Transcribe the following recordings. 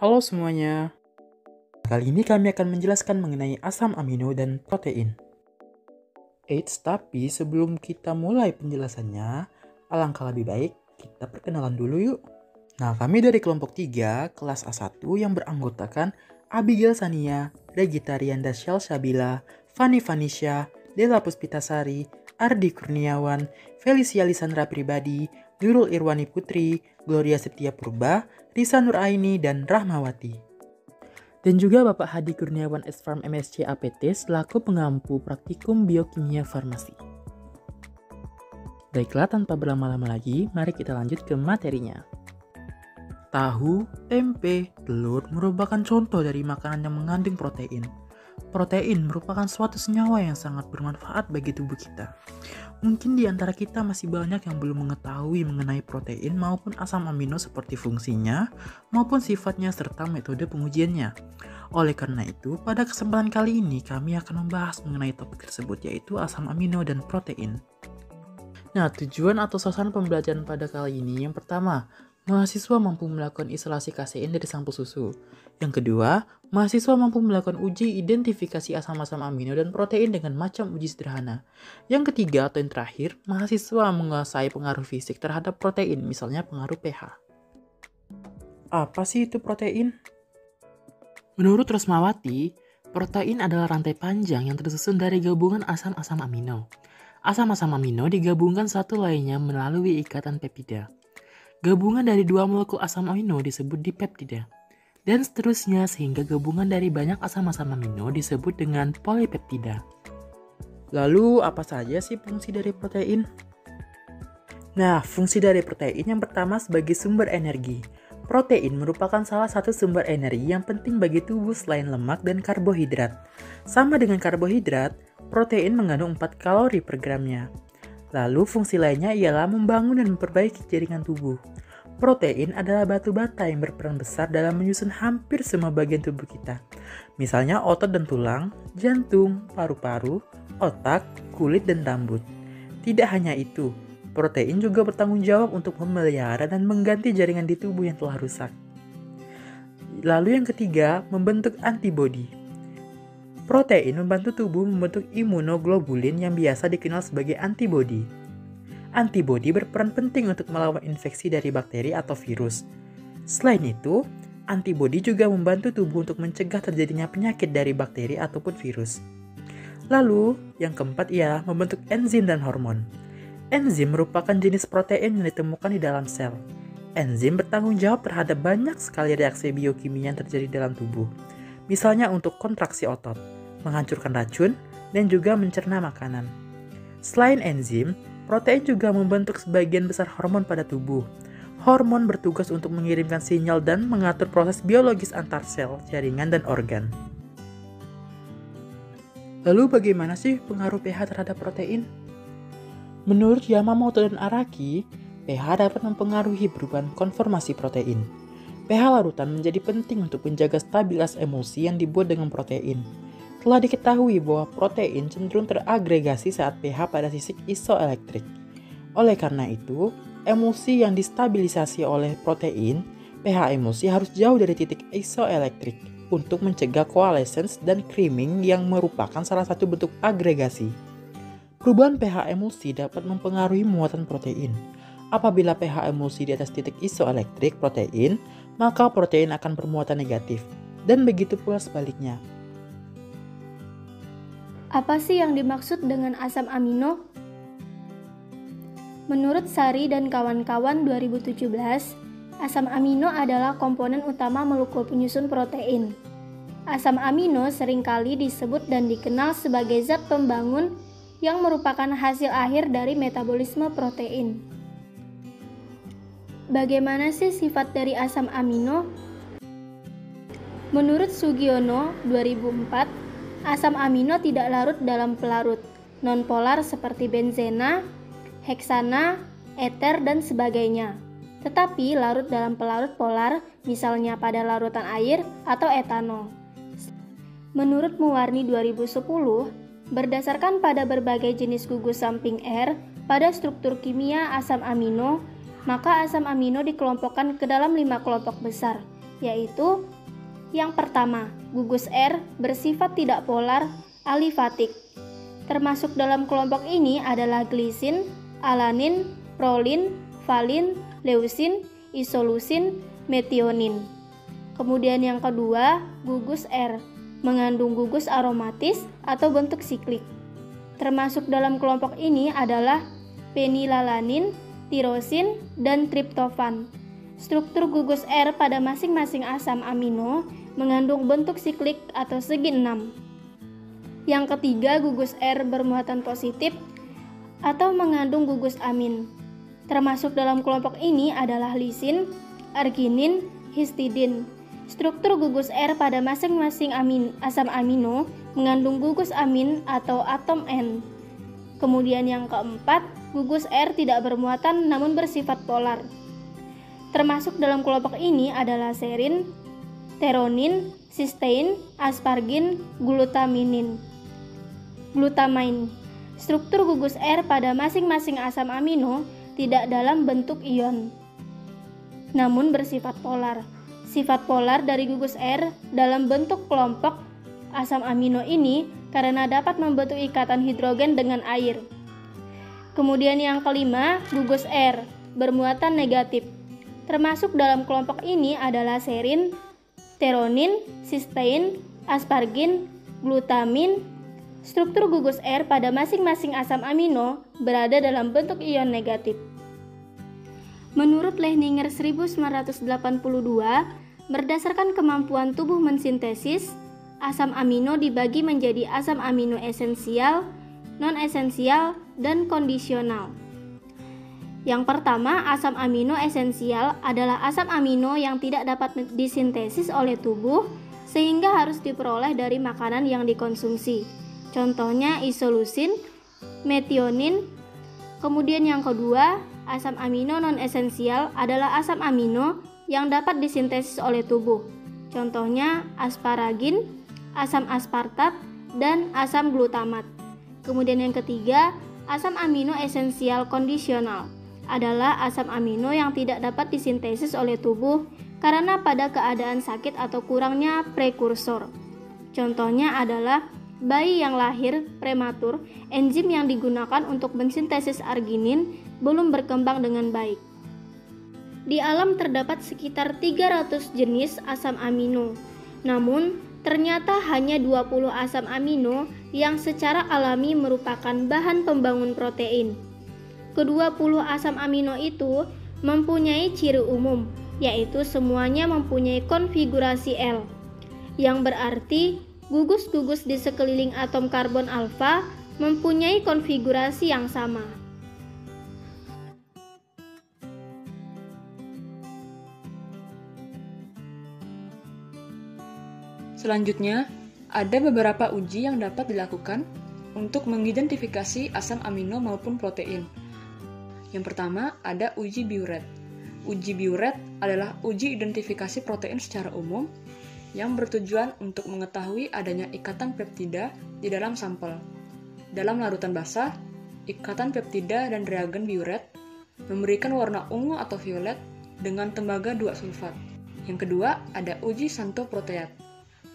Halo semuanya. Kali ini kami akan menjelaskan mengenai asam amino dan protein. Eits, tapi sebelum kita mulai penjelasannya, alangkah lebih baik kita perkenalan dulu yuk. Nah, kami dari kelompok 3, kelas A1 yang beranggotakan Abigail Sania, Regita Rianda Syalsabila, Fani Vanisha, Della Puspitasari, Ardi Kurniawan, Felicia Lisandra Pribadi, Nurul Irwani Putri, Gloria Setia Purba, Risa Nuraini, dan Rahmawati. Dan juga Bapak Hadi Kurniawan S-Farm MSc APT selaku pengampu praktikum biokimia farmasi. Baiklah, tanpa berlama-lama lagi, mari kita lanjut ke materinya. Tahu, tempe, telur merupakan contoh dari makanan yang mengandung protein. Protein merupakan suatu senyawa yang sangat bermanfaat bagi tubuh kita. Mungkin di antara kita masih banyak yang belum mengetahui mengenai protein maupun asam amino seperti fungsinya maupun sifatnya serta metode pengujiannya. Oleh karena itu, pada kesempatan kali ini kami akan membahas mengenai topik tersebut, yaitu asam amino dan protein. Nah, tujuan atau sasaran pembelajaran pada kali ini yang pertama, mahasiswa mampu melakukan isolasi kasein dari sampel susu. Yang kedua, mahasiswa mampu melakukan uji identifikasi asam-asam amino dan protein dengan macam uji sederhana. Yang ketiga atau yang terakhir, mahasiswa menguasai pengaruh fisik terhadap protein, misalnya pengaruh pH. Apa sih itu protein? Menurut Rosmawati, protein adalah rantai panjang yang tersusun dari gabungan asam-asam amino. Asam-asam amino digabungkan satu lainnya melalui ikatan peptida. Gabungan dari dua molekul asam amino disebut dipeptida. Dan seterusnya sehingga gabungan dari banyak asam-asam amino disebut dengan polipeptida. Lalu apa saja sih fungsi dari protein? Nah, fungsi dari protein yang pertama sebagai sumber energi. Protein merupakan salah satu sumber energi yang penting bagi tubuh selain lemak dan karbohidrat. Sama dengan karbohidrat, protein mengandung 4 kalori per gramnya. Lalu fungsi lainnya ialah membangun dan memperbaiki jaringan tubuh. Protein adalah batu bata yang berperan besar dalam menyusun hampir semua bagian tubuh kita. Misalnya otot dan tulang, jantung, paru-paru, otak, kulit, dan rambut. Tidak hanya itu, protein juga bertanggung jawab untuk memelihara dan mengganti jaringan di tubuh yang telah rusak. Lalu yang ketiga, membentuk antibodi. Protein membantu tubuh membentuk imunoglobulin yang biasa dikenal sebagai antibodi. Antibodi berperan penting untuk melawan infeksi dari bakteri atau virus. Selain itu, antibodi juga membantu tubuh untuk mencegah terjadinya penyakit dari bakteri ataupun virus. Lalu, yang keempat ialah membentuk enzim dan hormon. Enzim merupakan jenis protein yang ditemukan di dalam sel. Enzim bertanggung jawab terhadap banyak sekali reaksi biokimia yang terjadi dalam tubuh. Misalnya untuk kontraksi otot, menghancurkan racun, dan juga mencerna makanan. Selain enzim, protein juga membentuk sebagian besar hormon pada tubuh. Hormon bertugas untuk mengirimkan sinyal dan mengatur proses biologis antar sel, jaringan, dan organ. Lalu bagaimana sih pengaruh pH terhadap protein? Menurut Yamamoto dan Araki, pH dapat mempengaruhi perubahan konformasi protein. pH larutan menjadi penting untuk menjaga stabilitas emulsi yang dibuat dengan protein. Telah diketahui bahwa protein cenderung teragregasi saat pH pada sisi isoelektrik. Oleh karena itu, emulsi yang distabilisasi oleh protein, pH emulsi harus jauh dari titik isoelektrik untuk mencegah coalescence dan creaming yang merupakan salah satu bentuk agregasi. Perubahan pH emulsi dapat mempengaruhi muatan protein. Apabila pH emulsi di atas titik isoelektrik protein, maka protein akan bermuatan negatif, dan begitu pula sebaliknya. Apa sih yang dimaksud dengan asam amino? Menurut Sari dan kawan-kawan 2017, asam amino adalah komponen utama molekul penyusun protein. Asam amino seringkali disebut dan dikenal sebagai zat pembangun yang merupakan hasil akhir dari metabolisme protein. Bagaimana sih sifat dari asam amino? Menurut Sugiono 2004, asam amino tidak larut dalam pelarut nonpolar seperti benzena, heksana, eter, dan sebagainya. Tetapi larut dalam pelarut polar, misalnya pada larutan air atau etanol. Menurut Muwarni 2010, berdasarkan pada berbagai jenis gugus samping R pada struktur kimia asam amino, maka asam amino dikelompokkan ke dalam 5 kelompok besar, yaitu yang pertama, gugus R bersifat tidak polar alifatik. Termasuk dalam kelompok ini adalah glisin, alanin, prolin, valin, leusin, isolusin, metionin. Kemudian yang kedua, gugus R mengandung gugus aromatis atau bentuk siklik. Termasuk dalam kelompok ini adalah penilalanin, tirosin, dan triptofan. Struktur gugus R pada masing-masing asam amino mengandung bentuk siklik atau segi 6. Yang ketiga, gugus R bermuatan positif atau mengandung gugus amin. Termasuk dalam kelompok ini adalah lisin, arginin, histidin. Struktur gugus R pada masing-masing asam amino mengandung gugus amin atau atom N. Kemudian yang keempat, gugus R tidak bermuatan namun bersifat polar. Termasuk dalam kelompok ini adalah serin, theronin, cystein, aspargin, glutamain. Struktur gugus R pada masing-masing asam amino tidak dalam bentuk ion, namun bersifat polar. Sifat polar dari gugus R dalam bentuk kelompok asam amino ini karena dapat membentuk ikatan hidrogen dengan air. Kemudian yang kelima, gugus R bermuatan negatif. Termasuk dalam kelompok ini adalah serin, theronin, cystein, aspargin, glutamin. Struktur gugus R pada masing-masing asam amino berada dalam bentuk ion negatif. Menurut Leininger 1982, berdasarkan kemampuan tubuh mensintesis, asam amino dibagi menjadi asam amino esensial, non-esensial, dan kondisional. Yang pertama, asam amino esensial adalah asam amino yang tidak dapat disintesis oleh tubuh sehingga harus diperoleh dari makanan yang dikonsumsi. Contohnya isolusin, metionin. Kemudian yang kedua, asam amino non-esensial adalah asam amino yang dapat disintesis oleh tubuh. Contohnya asparagin, asam aspartat, dan asam glutamat. Kemudian yang ketiga, asam amino esensial kondisional adalah asam amino yang tidak dapat disintesis oleh tubuh karena pada keadaan sakit atau kurangnya prekursor. Contohnya adalah bayi yang lahir prematur, enzim yang digunakan untuk mensintesis arginin belum berkembang dengan baik. Di alam terdapat sekitar 300 jenis asam amino. Namun, ternyata hanya 20 asam amino yang secara alami merupakan bahan pembangun protein. Ke-20 asam amino itu mempunyai ciri umum, yaitu semuanya mempunyai konfigurasi L, yang berarti gugus-gugus di sekeliling atom karbon alfa mempunyai konfigurasi yang sama. Selanjutnya, ada beberapa uji yang dapat dilakukan untuk mengidentifikasi asam amino maupun protein. Yang pertama, ada uji Biuret. Uji Biuret adalah uji identifikasi protein secara umum yang bertujuan untuk mengetahui adanya ikatan peptida di dalam sampel. Dalam larutan basah, ikatan peptida dan reagen Biuret memberikan warna ungu atau violet dengan tembaga 2 sulfat. Yang kedua, ada uji Santo-Proteat.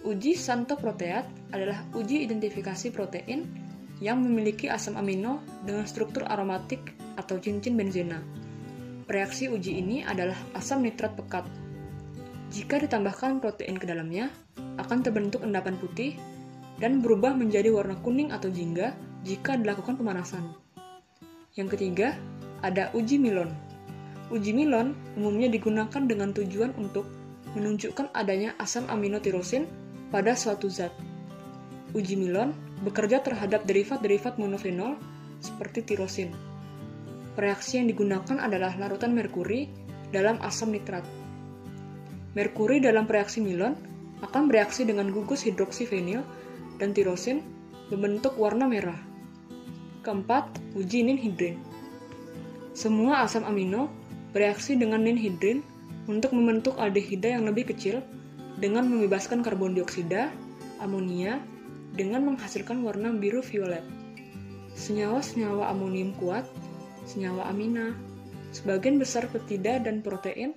Uji Santo-Proteat adalah uji identifikasi protein yang memiliki asam amino dengan struktur aromatik atau cincin benzena. Reaksi uji ini adalah asam nitrat pekat. Jika ditambahkan protein ke dalamnya, akan terbentuk endapan putih dan berubah menjadi warna kuning atau jingga jika dilakukan pemanasan. Yang ketiga, ada uji Milon. Uji Milon umumnya digunakan dengan tujuan untuk menunjukkan adanya asam amino tirosin pada suatu zat. Uji Milon bekerja terhadap derivat-derivat monofenol seperti tirosin. Reaksi yang digunakan adalah larutan merkuri dalam asam nitrat. Merkuri dalam reaksi Milon akan bereaksi dengan gugus hidroksifenil dan tirosin membentuk warna merah. Keempat, uji ninhidrin. Semua asam amino bereaksi dengan ninhidrin untuk membentuk aldehida yang lebih kecil dengan membebaskan karbon dioksida, amonia, dengan menghasilkan warna biru violet. Senyawa-senyawa amonium kuat, senyawa amina, sebagian besar peptida dan protein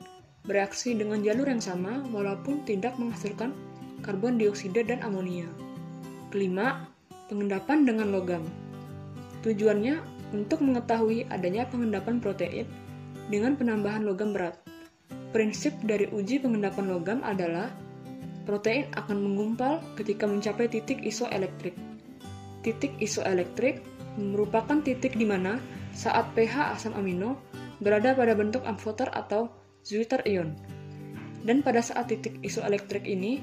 bereaksi dengan jalur yang sama walaupun tidak menghasilkan karbon dioksida dan amonia. Kelima, pengendapan dengan logam. Tujuannya untuk mengetahui adanya pengendapan protein dengan penambahan logam berat. Prinsip dari uji pengendapan logam adalah protein akan menggumpal ketika mencapai titik isoelektrik. Titik isoelektrik merupakan titik di mana saat pH asam amino berada pada bentuk amfoter atau Zwitzer ion. Dan pada saat titik isoelektrik ini,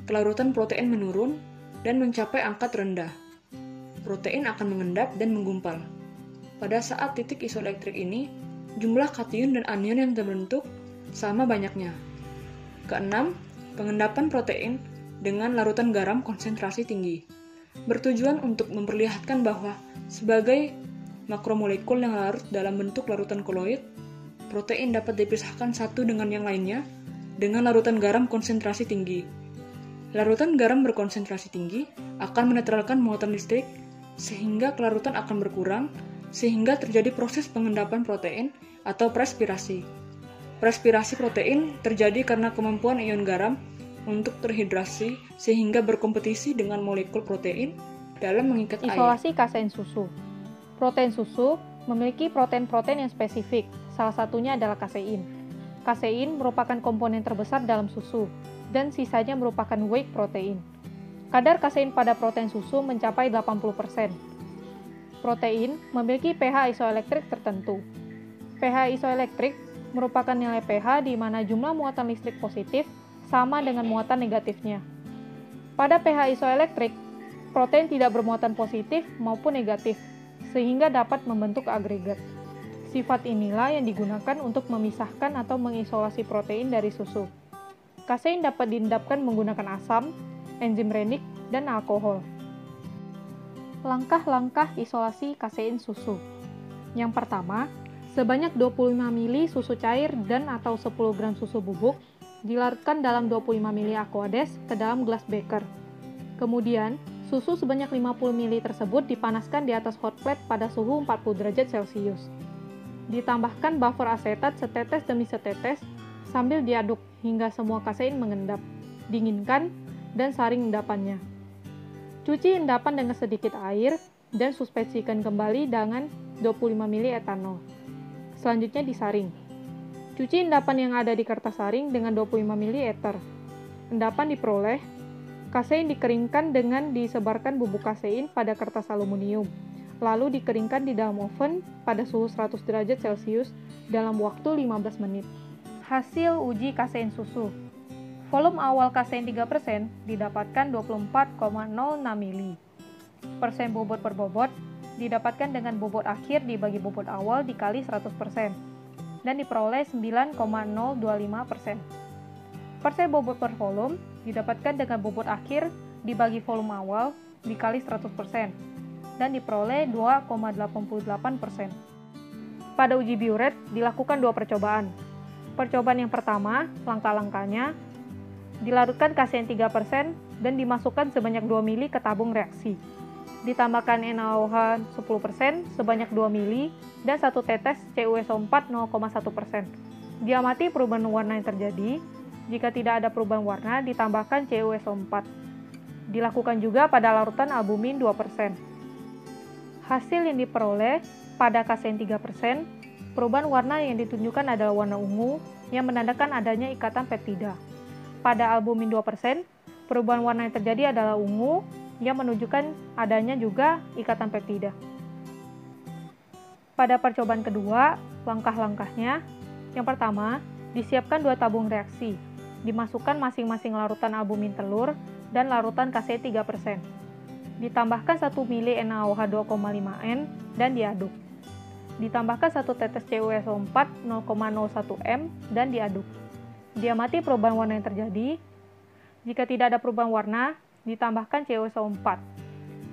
kelarutan protein menurun dan mencapai angka terendah. Protein akan mengendap dan menggumpal. Pada saat titik isoelektrik ini, jumlah kation dan anion yang terbentuk sama banyaknya. Keenam, pengendapan protein dengan larutan garam konsentrasi tinggi. Bertujuan untuk memperlihatkan bahwa sebagai makromolekul yang larut dalam bentuk larutan koloid, protein dapat dipisahkan satu dengan yang lainnya dengan larutan garam konsentrasi tinggi. Larutan garam berkonsentrasi tinggi akan menetralkan muatan listrik sehingga kelarutan akan berkurang sehingga terjadi proses pengendapan protein atau perspirasi. Perspirasi protein terjadi karena kemampuan ion garam untuk terhidrasi sehingga berkompetisi dengan molekul protein dalam mengikat air. Isolasi kasein susu. Protein susu memiliki protein-protein yang spesifik, salah satunya adalah kasein. Kasein merupakan komponen terbesar dalam susu, dan sisanya merupakan whey protein. Kadar kasein pada protein susu mencapai 80%. Protein memiliki pH isoelektrik tertentu. pH isoelektrik merupakan nilai pH di mana jumlah muatan listrik positif sama dengan muatan negatifnya. Pada pH isoelektrik, protein tidak bermuatan positif maupun negatif, sehingga dapat membentuk agregat. Sifat inilah yang digunakan untuk memisahkan atau mengisolasi protein dari susu. Kasein dapat diendapkan menggunakan asam, enzim renik, dan alkohol. Langkah-langkah isolasi kasein susu. Yang pertama, sebanyak 25 ml susu cair dan atau 10 gram susu bubuk dilarutkan dalam 25 ml Aquades ke dalam gelas beker. Kemudian, susu sebanyak 50 ml tersebut dipanaskan di atas hot plate pada suhu 40 derajat Celcius. Ditambahkan buffer asetat setetes demi setetes sambil diaduk hingga semua kasein mengendap. Dinginkan dan saring endapannya. Cuci endapan dengan sedikit air dan suspensikan kembali dengan 25 ml etanol. Selanjutnya disaring. Cuci endapan yang ada di kertas saring dengan 25 ml ether. Endapan diperoleh. Kasein dikeringkan dengan disebarkan bubuk kasein pada kertas aluminium. Lalu dikeringkan di dalam oven pada suhu 100 derajat Celcius dalam waktu 15 menit. Hasil uji kasein susu. Volume awal kasein 3% didapatkan 24,06 mili. Persen bobot per bobot didapatkan dengan bobot akhir dibagi bobot awal dikali 100% dan diperoleh 9,025%. Persen bobot per volume didapatkan dengan bobot akhir dibagi volume awal dikali 100% dan diperoleh 2,88%. Pada uji Biuret dilakukan dua percobaan. Percobaan yang pertama, langkah-langkahnya, dilarutkan kasein 3% dan dimasukkan sebanyak 2 mili ke tabung reaksi. Ditambahkan NaOH 10% sebanyak 2 mili dan 1 tetes CuSO4 0,1%. Diamati perubahan warna yang terjadi. Jika tidak ada perubahan warna, ditambahkan CuSO4. Dilakukan juga pada larutan albumin 2%. Hasil yang diperoleh pada kasein 3%, perubahan warna yang ditunjukkan adalah warna ungu yang menandakan adanya ikatan peptida. Pada albumin 2%, perubahan warna yang terjadi adalah ungu yang menunjukkan adanya juga ikatan peptida. Pada percobaan kedua, langkah-langkahnya, yang pertama, disiapkan 2 tabung reaksi, dimasukkan masing-masing larutan albumin telur dan larutan kasein 3%. Ditambahkan 1 mili NaOH 2,5N dan diaduk. Ditambahkan 1 tetes CuSO4 0,01 m dan diaduk. Diamati perubahan warna yang terjadi. Jika tidak ada perubahan warna, ditambahkan CuSO4.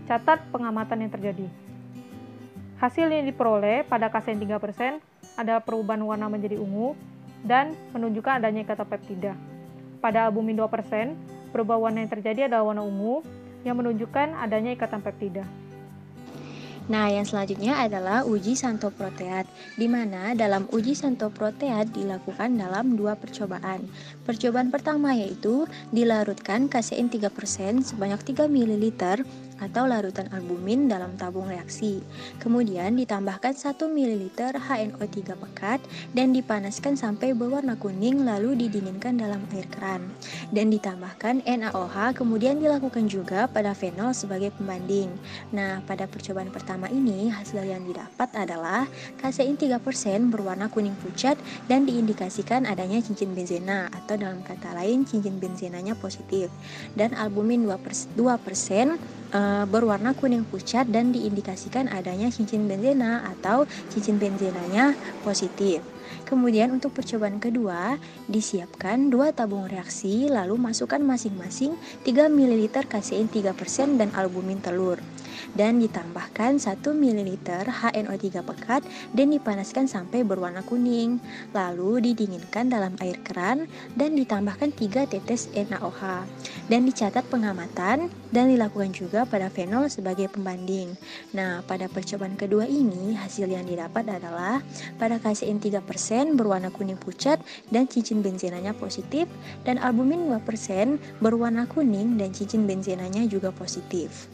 Catat pengamatan yang terjadi. Hasil yang diperoleh pada kasein 3% adalah perubahan warna menjadi ungu dan menunjukkan adanya ikatan peptida. Pada albumin 2%, perubahan warna yang terjadi adalah warna ungu yang menunjukkan adanya ikatan peptida. Nah, yang selanjutnya adalah uji santoproteat, di mana dalam uji santoproteat dilakukan dalam 2 percobaan. Percobaan pertama yaitu dilarutkan kasein 3% sebanyak 3 ml atau larutan albumin dalam tabung reaksi. Kemudian ditambahkan 1 ml HNO3 pekat dan dipanaskan sampai berwarna kuning lalu didinginkan dalam air keran. Dan ditambahkan NaOH, kemudian dilakukan juga pada fenol sebagai pembanding. Nah, pada percobaan pertama ini hasil yang didapat adalah kasein 3% berwarna kuning pucat dan diindikasikan adanya cincin benzena atau dalam kata lain cincin benzenanya positif. Dan albumin 2% berwarna kuning pucat dan diindikasikan adanya cincin benzena atau cincin benzenanya positif. Kemudian untuk percobaan kedua, disiapkan 2 tabung reaksi lalu masukkan masing-masing 3 ml kasein 3% dan albumin telur. Dan ditambahkan 1 ml HNO3 pekat dan dipanaskan sampai berwarna kuning. Lalu didinginkan dalam air keran dan ditambahkan 3 tetes NaOH. Dan dicatat pengamatan dan dilakukan juga pada fenol sebagai pembanding. Nah, pada percobaan kedua ini hasil yang didapat adalah pada kasein 3% berwarna kuning pucat dan cincin benzenanya positif dan albumin 2% berwarna kuning dan cincin benzenanya juga positif.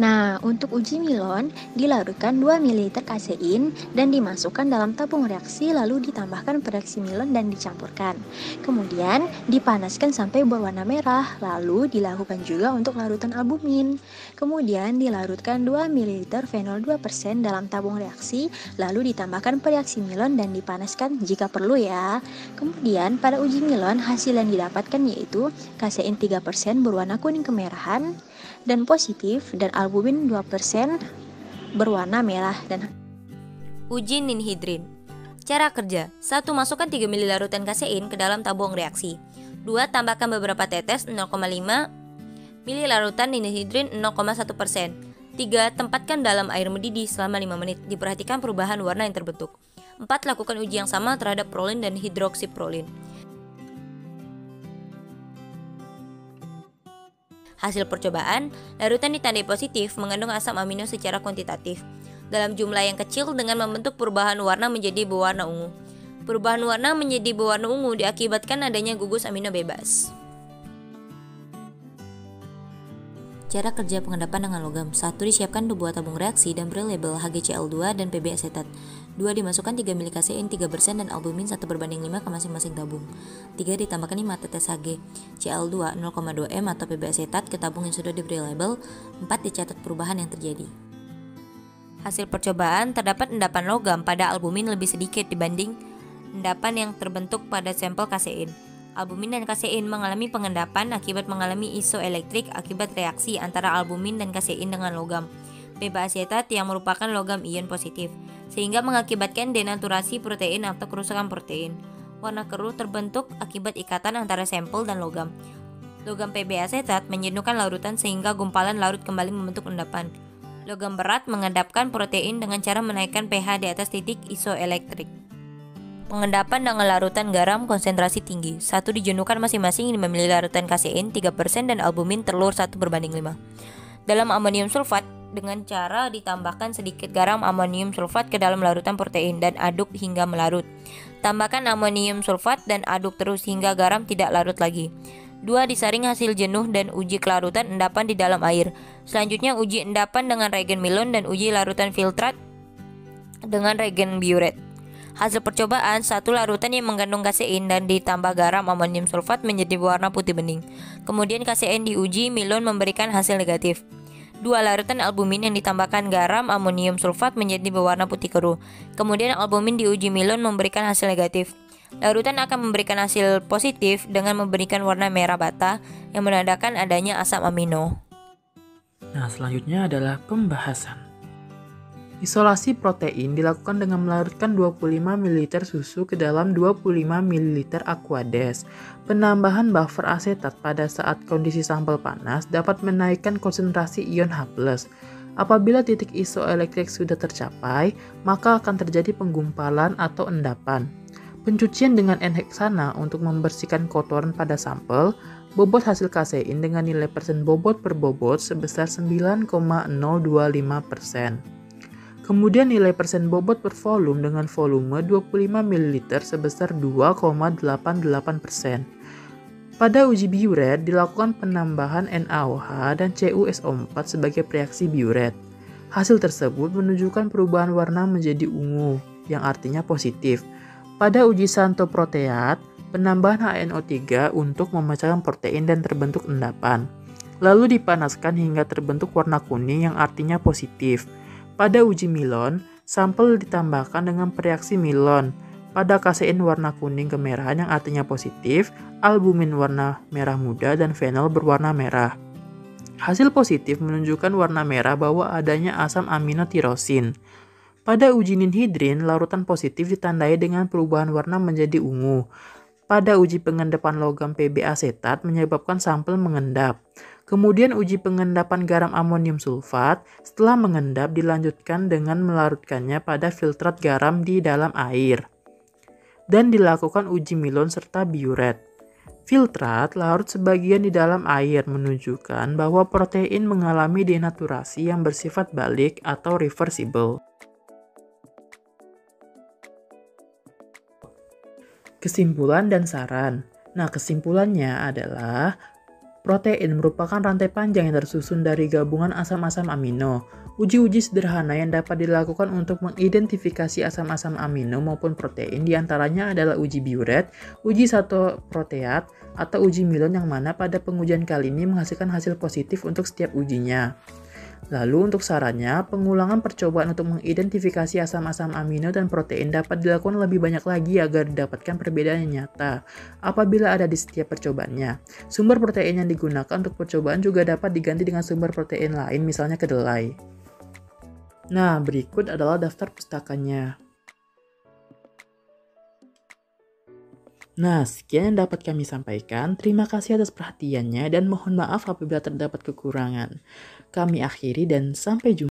Nah, untuk uji milon dilarutkan 2 ml kasein dan dimasukkan dalam tabung reaksi lalu ditambahkan pereaksi milon dan dicampurkan. Kemudian dipanaskan sampai berwarna merah, lalu dilakukan juga untuk larutan albumin. Kemudian dilarutkan 2 ml fenol 2% dalam tabung reaksi lalu ditambahkan pereaksi milon dan dipanaskan jika perlu ya. Kemudian pada uji milon hasil yang didapatkan yaitu kasein 3% berwarna kuning kemerahan dan positif dan albumin 2% berwarna merah dan uji ninhidrin. Cara kerja: 1. Masukkan 3 ml larutan kasein ke dalam tabung reaksi. 2. Tambahkan beberapa tetes 0,5 ml larutan ninhidrin 0,1%. 3. Tempatkan dalam air mendidih selama 5 menit. Diperhatikan perubahan warna yang terbentuk. 4. Lakukan uji yang sama terhadap prolin dan hidroksiprolin. Hasil percobaan, larutan ditandai positif mengandung asam amino secara kuantitatif dalam jumlah yang kecil dengan membentuk perubahan warna menjadi berwarna ungu. Perubahan warna menjadi berwarna ungu diakibatkan adanya gugus amino bebas. Cara kerja pengendapan dengan logam. 1. Disiapkan 2 buah tabung reaksi dan beri label HgCl2 dan Pb asetat. 2. Dimasukkan 3 ml kasein 3% dan albumin 1/5 ke masing-masing tabung. 3. Ditambahkan 5 tetes HgCl2 0,2 m atau Pb asetat ke tabung yang sudah diberi label. 4. Dicatat perubahan yang terjadi. Hasil percobaan, terdapat endapan logam pada albumin lebih sedikit dibanding endapan yang terbentuk pada sampel kasein. Albumin dan kasein mengalami pengendapan akibat mengalami isoelektrik akibat reaksi antara albumin dan kasein dengan logam Pb asetat yang merupakan logam ion positif, sehingga mengakibatkan denaturasi protein atau kerusakan protein. Warna keruh terbentuk akibat ikatan antara sampel dan logam. Logam Pb asetat menjenuhkan larutan sehingga gumpalan larut kembali membentuk endapan. Logam berat mengendapkan protein dengan cara menaikkan pH di atas titik isoelektrik. Pengendapan dengan larutan garam konsentrasi tinggi. 1. Dijenuhkan masing-masing 5 ml larutan kasein 3% dan albumin telur 1/5. Dalam amonium sulfat dengan cara ditambahkan sedikit garam amonium sulfat ke dalam larutan protein dan aduk hingga melarut. Tambahkan amonium sulfat dan aduk terus hingga garam tidak larut lagi. 2. Disaring hasil jenuh dan uji kelarutan endapan di dalam air. Selanjutnya uji endapan dengan reagen milon dan uji larutan filtrat dengan reagen biuret. Hasil percobaan, 1 larutan yang mengandung kasein dan ditambah garam amonium sulfat menjadi berwarna putih bening. Kemudian kasein diuji milon memberikan hasil negatif. 2 larutan albumin yang ditambahkan garam amonium sulfat menjadi berwarna putih keruh. Kemudian albumin diuji milon memberikan hasil negatif. Larutan akan memberikan hasil positif dengan memberikan warna merah bata yang menandakan adanya asam amino. Nah, selanjutnya adalah pembahasan. Isolasi protein dilakukan dengan melarutkan 25 ml susu ke dalam 25 ml Aquades. Penambahan buffer asetat pada saat kondisi sampel panas dapat menaikkan konsentrasi ion H+. Apabila titik isoelektrik sudah tercapai, maka akan terjadi penggumpalan atau endapan. Pencucian dengan N-heksana untuk membersihkan kotoran pada sampel, bobot hasil kasein dengan nilai persen bobot per bobot sebesar 9,025%. Kemudian nilai persen bobot per volume dengan volume 25 ml sebesar 2,88%. Pada uji biuret dilakukan penambahan NaOH dan CuSO4 sebagai reaksi biuret. Hasil tersebut menunjukkan perubahan warna menjadi ungu, yang artinya positif. Pada uji santoproteat, penambahan HNO3 untuk memecahkan protein dan terbentuk endapan. Lalu dipanaskan hingga terbentuk warna kuning yang artinya positif. Pada uji Milon, sampel ditambahkan dengan reaksi Milon. Pada kasein warna kuning kemerahan yang artinya positif, albumin warna merah muda, dan fenol berwarna merah. Hasil positif menunjukkan warna merah bahwa adanya asam amino tirosin. Pada uji ninhidrin, larutan positif ditandai dengan perubahan warna menjadi ungu. Pada uji pengendapan logam Pb asetat menyebabkan sampel mengendap. Kemudian uji pengendapan garam amonium sulfat setelah mengendap dilanjutkan dengan melarutkannya pada filtrat garam di dalam air. Dan dilakukan uji Milon serta biuret. Filtrat larut sebagian di dalam air menunjukkan bahwa protein mengalami denaturasi yang bersifat balik atau reversible. Kesimpulan dan saran. Nah, kesimpulannya adalah protein merupakan rantai panjang yang tersusun dari gabungan asam-asam amino. Uji-uji sederhana yang dapat dilakukan untuk mengidentifikasi asam-asam amino maupun protein diantaranya adalah uji biuret, uji santoproteat, atau uji Milon yang mana pada pengujian kali ini menghasilkan hasil positif untuk setiap ujinya. Lalu untuk sarannya, pengulangan percobaan untuk mengidentifikasi asam-asam amino dan protein dapat dilakukan lebih banyak lagi agar didapatkan perbedaan yang nyata apabila ada di setiap percobaannya. Sumber protein yang digunakan untuk percobaan juga dapat diganti dengan sumber protein lain, misalnya kedelai. Nah, berikut adalah daftar pustakanya. Nah, sekian yang dapat kami sampaikan. Terima kasih atas perhatiannya dan mohon maaf apabila terdapat kekurangan. Kami akhiri dan sampai jumpa.